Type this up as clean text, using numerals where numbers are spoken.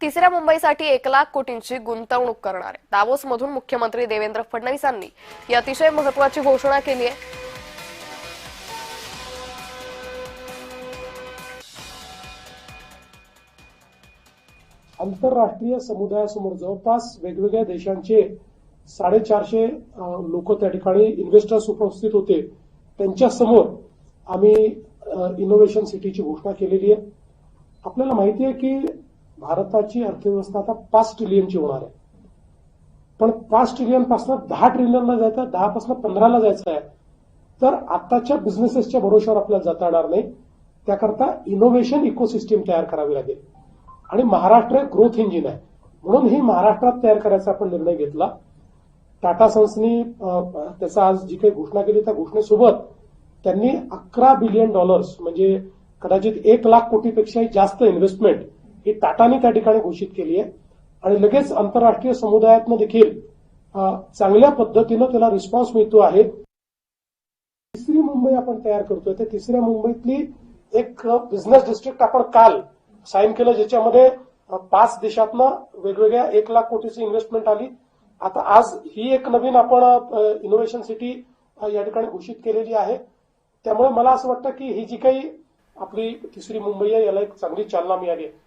तिसऱ्या मुंबईसाठी 1,00,000 कोटींची गुंतवणूक करणार आहे। दावोसमधून मुख्यमंत्री देवेंद्र फडणवीसांनी ही अतिशय महत्त्वाची घोषणा केली आहे। आंतरराष्ट्रीय समुदायासमोर जवळपास वेगवेगळ्या देशांचे 450 लोक त्या ठिकाणी इन्व्हेस्टर्स उपस्थित होते। त्यांच्या समोर आम्ही इनोव्हेशन सिटीची घोषणा केलेली आहे। आपल्याला माहिती आहे की भारताची अर्थव्यवस्था आता 5 ट्रिलियनची होणार आहे, पण 5 ट्रिलियन पासून 10 ट्रिलियनला जायचं, 10 पासून 15ला जायचं आहे, तर आताच्या बिझनेसेसच्या भरोश्यावर आपल्याला जाता येणार नाही। त्याकरता इनोव्हेशन इकोसिस्टम तयार करावी लागेल आणि महाराष्ट्र ग्रोथ इंजिन आहे, म्हणून ही महाराष्ट्रात तयार करायचा आपण निर्णय घेतला। टाटा सन्सनी त्याचा आज जी काही घोषणा केली त्या घोषणेसोबत त्यांनी $11 बिलियन म्हणजे कदाचित 1,00,000 कोटीपेक्षाही जास्त इन्व्हेस्टमेंट ही टाटाने त्या ठिकाणी घोषित केली आहे आणि लगेच आंतरराष्ट्रीय समुदायातनं देखील चांगल्या पद्धतीनं त्याला रिस्पॉन्स मिळतो आहे। तिसरी मुंबई आपण तयार करतोय, त्या तिसऱ्या मुंबईतली एक बिझनेस डिस्ट्रिक्ट आपण काल साईन केलं, ज्याच्यामध्ये 5 देशातनं वेगवेगळ्या 1,00,000 कोटीची इन्व्हेस्टमेंट आली। आता आज ही एक नवीन आपण इनोव्हेशन सिटी या ठिकाणी घोषित केलेली आहे। त्यामुळे मला असं वाटतं की ही जी काही आपली तिसरी मुंबई आहे याला एक चांगली चालना मिळाली आहे।